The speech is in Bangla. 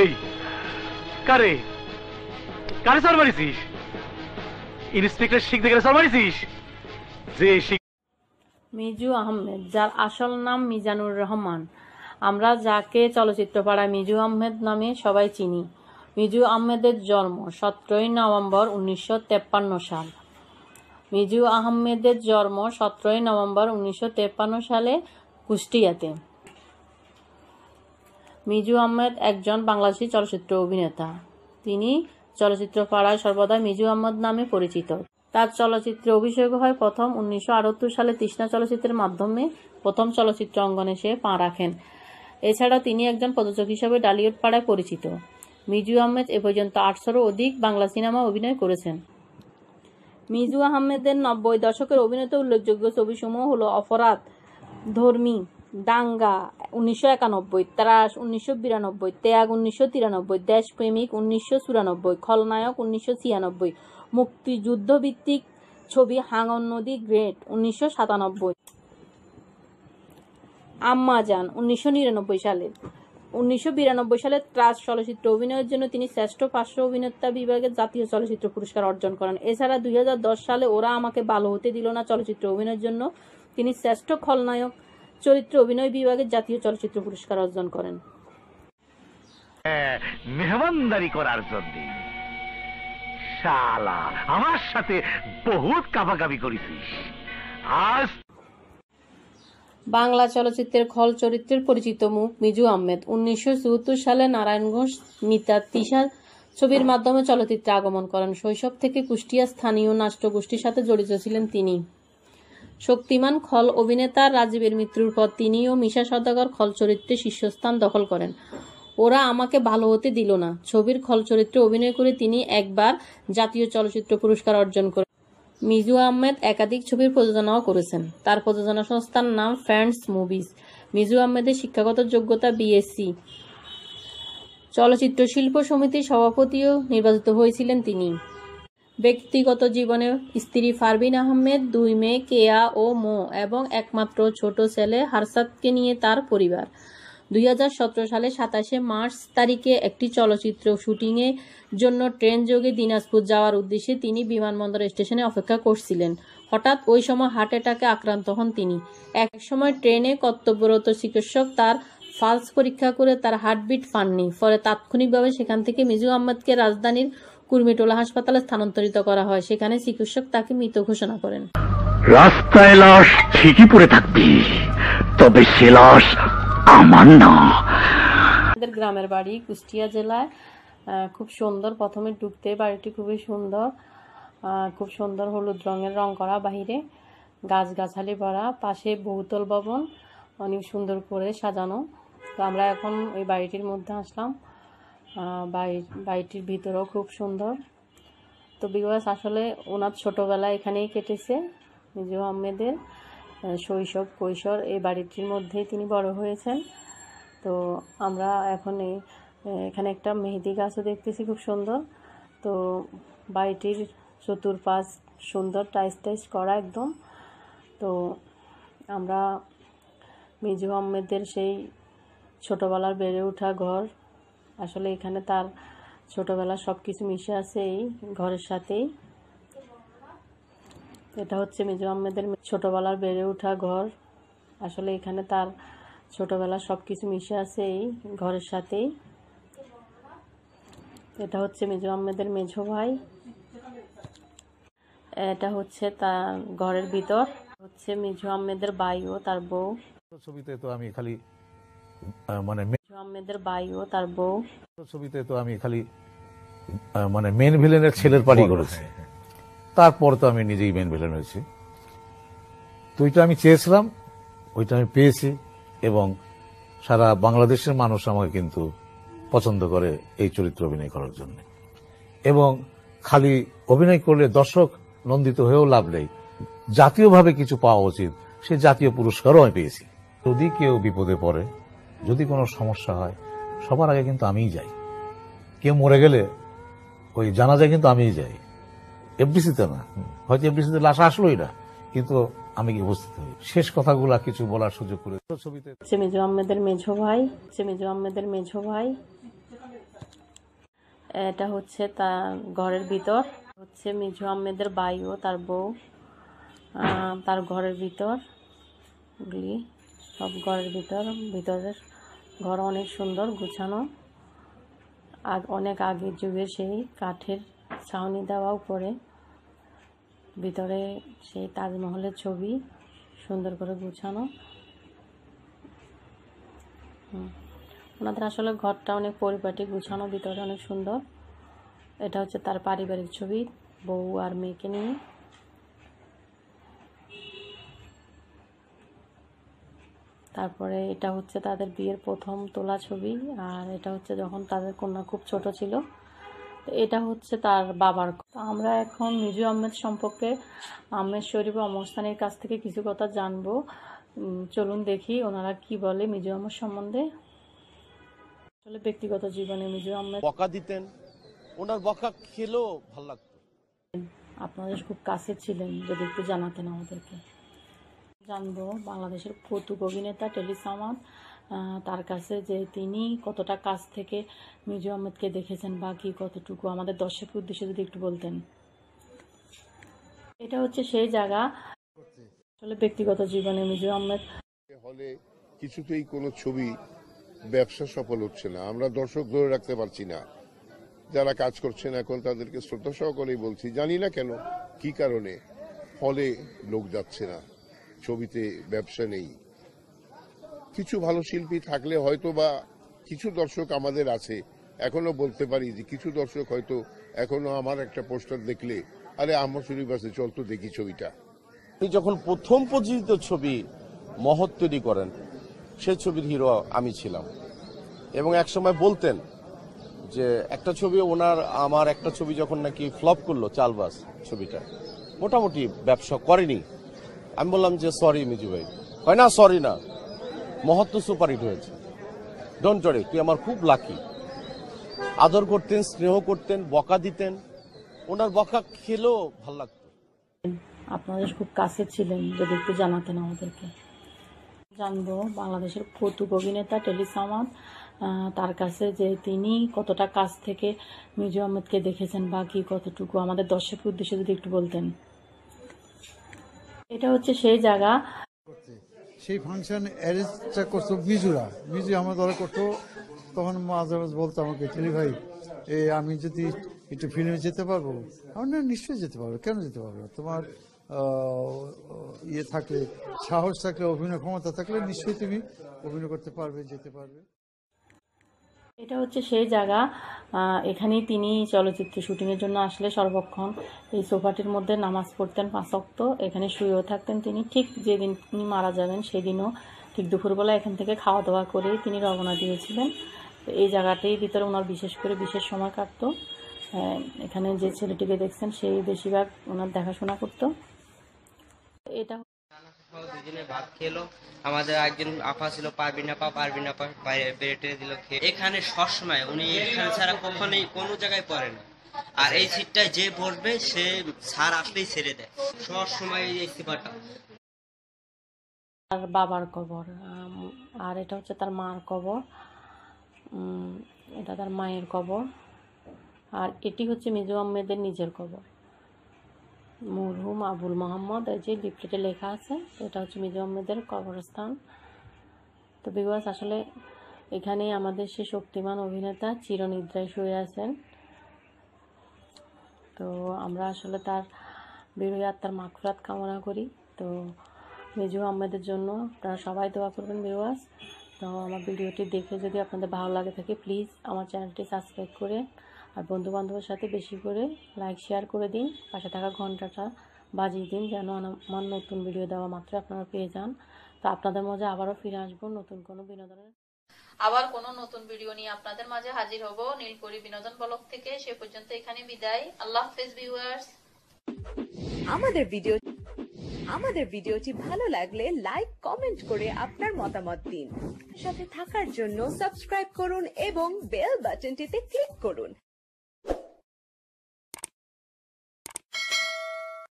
এই কারে কারে সর মারিছিস? ইন্সপেক্টর শিখতে গেলে সর মারিছিস? যে মিজু আহমেদ, যার আসল নাম মিজানুর রহমান, আমরা যাকে চলচ্চিত্র পাড়ায় মিজু আহমেদ নামে সবাই চিনি। মিজু আহমেদের জন্ম 17 নভেম্বর 1953 সাল। মিজু আহমেদের জন্ম 17 নভেম্বর 1953 সালে কুষ্টিয়াতে। মিজু আহমেদ একজন বাংলাদেশী চলচ্চিত্র অভিনেতা। তিনি চলচ্চিত্র পাড়ায় সর্বদা মিজু আহমেদ নামে পরিচিত। তার চলচ্চিত্রে অভিষেক হয় প্রথম 1978 সালে তৃষ্ণা চলচ্চিত্রের মাধ্যমে। প্রথম চলচ্চিত্র অঙ্গনে সে পা রাখেন। এছাড়াও তিনি একজন প্রযোজক হিসেবে ডালিউড পাড়ায় পরিচিত। মিজু আহমেদ এ পর্যন্ত 800-ও অধিক বাংলা সিনেমা অভিনয় করেছেন। মিজু আহমেদের 90 দশকের অভিনীত উল্লেখযোগ্য ছবিসমূহ হল অপরাধ, ধর্মী, দাঙ্গা 1991, ত্রাস 1992, ত্যাগ 1993, দেশপ্রেমিক 1994, খলনায়ক 1996, মুক্তিযুদ্ধভিত্তিক ছবি হাঙ্গর নদী গ্রেট 1997, আম্মাজান 1999 সালে। 1992 সালে ত্রাস চলচ্চিত্র অভিনয়ের জন্য তিনি শ্রেষ্ঠ পার্শ্ব অভিনেতা বিভাগে জাতীয় চলচ্চিত্র পুরস্কার অর্জন করেন। এছাড়া 2010 সালে ওরা আমাকে ভালো হতে দিল না চলচ্চিত্র অভিনয়ের জন্য তিনি শ্রেষ্ঠ খলনায়ক চরিত্র অভিনয় বিভাগে জাতীয় চলচ্চিত্র পুরস্কার অর্জন করেন। মেহমানদারি করার জন্য শালা আমার সাথে বহুত কাবাকাবি করেছিস। আজ বাংলা চলচ্চিত্রের খল চরিত্রের পরিচিত মুখ মিজু আহমেদ। 1974 সালে নারায়ণগঞ্জ মিতা তিশা ছবির মাধ্যমে চলচ্চিত্রে আগমন করেন। শৈশব থেকে কুষ্টিয়া স্থানীয় নাট্যগোষ্ঠীর সাথে জড়িত ছিলেন তিনি। শক্তিমান খল অভিনেতা রাজীবের মৃত্যুর পর তিনি ও মিশা সওদাগর খল চরিত্রে শীর্ষস্থান দখল করেন। ওরা আমাকে ভালো হতে দিল না ছবির খল চরিত্রে অভিনয় করে তিনি একবার জাতীয় চলচ্চিত্র পুরস্কার অর্জন করেন। মিজু আহমেদ একাধিক ছবির প্রযোজনাও করেছেন। তার প্রযোজনা সংস্থার নাম ফ্রেন্ডস মুভিজ। মিজু আহমেদের শিক্ষাগত যোগ্যতা বিএসসি। চলচ্চিত্র শিল্প সমিতির সভাপতিও নির্বাচিত হয়েছিলেন তিনি। ব্যক্তিগত জীবনে স্ত্রী পারভিন আহমেদ, 2 মেয়ে কেয়া ও মো এবং একমাত্র ছোট ছেলে হারসাতকে নিয়ে তার পরিবার। 2017 সালে 27 মার্চ তারিখে একটি চলচ্চিত্র শুটিংয়ের জন্য ট্রেন যোগে দিনাজপুর যাওয়ার উদ্দেশ্যে তিনি বিমানবন্দর স্টেশনে অপেক্ষা করছিলেন। হঠাৎ ওই সময় হার্ট অ্যাটাকে আক্রান্ত হন তিনি। এক সময় ট্রেনে কর্তব্যরত চিকিৎসক তার পালস পরীক্ষা করে তার হার্টবিট পাননি। পরে তাৎক্ষণিকভাবে সেখান থেকে মিজু আহমেদকে রাজধানীর কুর্মিটোলা হাসপাতালে স্থানান্তরিত করা হয়। সেখানে চিকিৎসক তাকে মৃত ঘোষণা করেন। রাস্তায় লাশ ঠিকই পড়ে থাকবে, তবে সে লাশ আমার না। আমাদের গ্রামের বাড়ি কুষ্টিয়া জেলায়। খুব সুন্দর, প্রথমে ঢুকতে বাড়িটি খুবই সুন্দর, খুব সুন্দর হলুদ রঙের রং করা, বাহিরে গাছগাছালি ভরা, পাশে বহুতল ভবন অনেক সুন্দর করে সাজানো। তো আমরা এখন ওই বাড়িটির মধ্যে আসলাম। বাড়িটির ভিতরেও খুব সুন্দর। তো বিকজ আসলে ওনার ছোটোবেলা এখানেই কেটেছে। মিজু আহমেদের শৈশব কৈশোর এই বাড়িটির মধ্যেই তিনি বড় হয়েছেন। তো আমরা এখন এখানে একটা মেহেদি গাছও দেখতেছি, খুব সুন্দর। তো বাড়িটির চতুর্পাশ সুন্দর টাইস করা একদম। তো আমরা মিজু আহমেদের সেই ছোটোবেলার বেড়ে ওঠা ঘর, আসলে এখানে তার ছোটোবেলার সব কিছু মিশে আছে এই ঘরের সাথেই। এটা হচ্ছে মিজু আহমেদের ছোটোবেলার বেড়ে ওঠা ঘর, আসলে এখানে তার ছোটোবেলার সব কিছু মিশে আছে এই ঘরের সাথেই। এটা হচ্ছে মিজু আহমেদের মেঝো ভাই। এটা হচ্ছে তার ঘরের ভিতর, হচ্ছে মিজু আহমেদের ভাই ও তার বউ। ছবিতে তো আমি খালি মিজু আহমেদের ভাই ও তার বউ। ছবিতে তো আমি খালি মেন ভিলেনের ছেলের পার্টি করেছি, তারপর তো আমি নিজেই মেন ভিলেন হয়েছি। তো ওইটা আমি চেয়েছিলাম, ওইটা আমি পেয়েছি, এবং সারা বাংলাদেশের মানুষ আমাকে কিন্তু পছন্দ করে এই চরিত্র অভিনয় করার জন্য। এবং খালি অভিনয় করলে দর্শক নন্দিত হয়েও লাভ নেই, জাতীয়ভাবে কিছু পাওয়া উচিত, সে জাতীয় পুরস্কারও আমি পেয়েছি। যদি কেউ বিপদে পড়ে, যদি কোনো সমস্যা হয়, সবার আগে কিন্তু আমিই যাই। কেউ মরে গেলে ওই জানাজায় কিন্তু আমিই যাই, এফডিসিতে না। হয়তো এফডিসিতে লাশ আসলোই না, কিন্তু আমি কি উপস্থিত হই। শেষ কথাগুলা কিছু বলার সুযোগ করে ছবিতে মিজু আহমেদের মেঝো ভাই, মিজু আহমেদের মেঝো ভাই। এটা হচ্ছে তার ঘরের ভিতর, হচ্ছে মিজু আহমেদের ভাই ও তার বউ, তার ঘরের ভিতর গুলি সব ঘরের ভিতরের ঘর অনেক সুন্দর গুছানো। অনেক আগের যুগের সেই কাঠের ছাউনি দেওয়া, উপরে ভিতরে সেই তাজমহলের ছবি সুন্দর করে গুছানো। ওনাদের আসলে ঘরটা অনেক পরিপাটি গুছানো, ভিতরে অনেক সুন্দর। এটা হচ্ছে তার পারিবারিক ছবি, বউ আর মেয়েকে নিয়ে। তারপরে এটা হচ্ছে তাদের বিয়ের প্রথম তোলা ছবি, আর এটা হচ্ছে যখন তাদের কন্যা খুব ছোট ছিল। এটা হচ্ছে তার বাবার। আমরা এখন মিজু আহমেদ সম্পর্কে আহমেদ শরীফ ও অমরস্থানের কাছ থেকে কিছু কথা জানবো। চলুন দেখি ওনারা কি বলে মিজু আহমেদ সম্বন্ধে। আসলে ব্যক্তিগত জীবনে মিজু আহমেদ বকা দিতেন, ওনার বকা খেলেও ভালো লাগতো। আপনাদের খুব কাছে ছিলেন, যদি একটু জানাতেন আমাদেরকে। জানবো বাংলাদেশের কৌতুক অভিনেতা টেলি সামাদ, তার কাছে যে তিনি কতটা কাছ থেকে মিজু আহমেদকে দেখেছেন বা কি কতটুকু, আমাদের দর্শকের উদ্দেশ্যে যদি একটু বলতেন। এটা হচ্ছে সেই জায়গা। আসলে ব্যক্তিগত জীবনে মিজু আহমেদ হলে কিছুতেই কোনো ছবি ব্যবসা সফল হচ্ছে না, আমরা দর্শক ধরে রাখতে পারছি না। যারা কাজ করছেন এখন তাদেরকে শ্রদ্ধা সহকারেই বলছি, জানি না কেন কি কারণে হলে লোক যাচ্ছে না, ছবিতে ব্যবসা নেই। কিছু ভালো শিল্পী থাকলে হয়তো বা কিছু দর্শক আমাদের আছে, এখনো বলতে পারি যে কিছু দর্শক হয়তো এখনো আমার একটা পোস্টার দেখলে আরে আহমদ শরীফ আছে, চল তো দেখি ছবিটা। তিনি যখন প্রথম প্রযোজিত ছবি মহৎ তৈরি করেন, সেই ছবির হিরো আমি ছিলাম। এবং একসময় বলতেন যে একটা ছবি ওনার, আমার একটা ছবি যখন নাকি ফ্লপ করলো, চালবাস ছবিটা মোটামুটি ব্যবসা করেনি, আমি বললাম যে সরি মিজু ভাই। হয় না, সরি না, মহৎ তো সুপারহিট হয়েছে, ডোন্ট ওয়ারি, তুই আমার খুব লাকি। আদর করতেন, স্নেহ করতেন, বকা দিতেন, ওনার বকা খেলেও ভালো লাগতো। আপনাদের খুব কাছে ছিলেন, যদি একটু জানাতেন আমাদেরকে। জানবো বাংলাদেশের কৌতুক অভিনেতা টেলি সামাদ, তার কাছে যে তিনি কতটা কাছ থেকে মিজু আহমেদকে দেখেছেন বা কি কতটুকু, আমাদের দর্শকের উদ্দেশ্যে যদি একটু বলতেন। এটা হচ্ছে সেই জায়গা। সেই ফাংশন অ্যারেঞ্জটা করতো মিজুরা, মিজু আমার দ্বারা করতো। তখন মাঝে মাঝে বলতো আমাকে, টেলি ভাই আমি যদি একটু ফিল্মে যেতে পারবো? আমার না, নিশ্চয়ই যেতে পারবো, কেন যেতে পারবো? তোমার ইয়ে থাকলে, সাহস থাকলে, অভিনয় ক্ষমতা থাকলে নিশ্চয়ই তুমি অভিনয় করতে পারবে, যেতে পারবে। এটা হচ্ছে সেই জায়গা। এখানেই তিনি চলচ্চিত্র শুটিংয়ের জন্য আসলে সর্বক্ষণ এই সোফাটির মধ্যে নামাজ পড়তেন 5 ওয়াক্ত, এখানে শুয়েও থাকতেন তিনি। ঠিক যেদিন তিনি মারা যাবেন সেদিনও ঠিক দুপুরবেলা এখান থেকে খাওয়া দাওয়া করে তিনি রওনা দিয়েছিলেন। এই জায়গাটাই ভিতরে ওনার বিশেষ করে বিশেষ সময় কাটতো। এখানে যে ছেলেটিকে দেখছেন সেই বেশিরভাগ ওনার দেখাশোনা করতো। এটা দুজনে ভাত খেলো, আমাদের একজন আপা ছিল পারবিন আপা বেড়ে দিল খেয়ে। এখানে সবসময় উনি এখানে ছাড়া কখনোই কোনো জায়গায় পড়ে না, আর এই সিটটায় যে বসবে সে ছাড় আসলেই ছেড়ে দেয়, সবসময় এই সিপাটা। তার বাবার কবর, আর এটা হচ্ছে তার মার কবর, এটা তার মায়ের কবর, আর এটি হচ্ছে মিজু আহমেদের নিজের কবর, মরহুম আবুল মোহাম্মদ। এই যে লিফলেটে লেখা আছে, এটা হচ্ছে মিজু আহমেদের কবরস্থান। তো ভিউয়ার্স, আসলে এখানে আমাদের সে শক্তিমান অভিনেতা চিরনিদ্রায় শুয়ে আছেন। তো আমরা আসলে তার বিরোহী আত্মার মাগফিরাত কামনা করি। তো মিজু আহমেদের জন্য আপনারা সবাই দোয়া করবেন ভিউয়ার্স। তো আমার ভিডিওটি দেখে যদি আপনাদের ভালো লাগে থাকে, প্লিজ আমার চ্যানেলটি সাবস্ক্রাইব করে আর বন্ধু বান্ধবের সাথে বেশি করে লাইক শেয়ার করে দিন, পাশে থাকা ঘন্টাটা বাজিয়ে দিন, যেন আমার নতুন ভিডিও দেওয়া মাত্র আপনারা পেয়ে যান। তো আপনাদের মাঝে আবারও ফিরে আসবো নতুন কোনো বিনোদনের, আবার কোনো নতুন ভিডিও নিয়ে আপনাদের মাঝে হাজির হব নীলপরি বিনোদন ব্লগ থেকে। সে পর্যন্ত এখানে বিদায়, আল্লাহ হাফেজ ভিউয়ার্স। আমাদের ভিডিওটি ভালো লাগলে লাইক, কমেন্ট করে আপনার মতামত দিন। সাথে থাকার জন্য সাবস্ক্রাইব করুন এবং বেল বাটনটিতে ক্লিক করুন।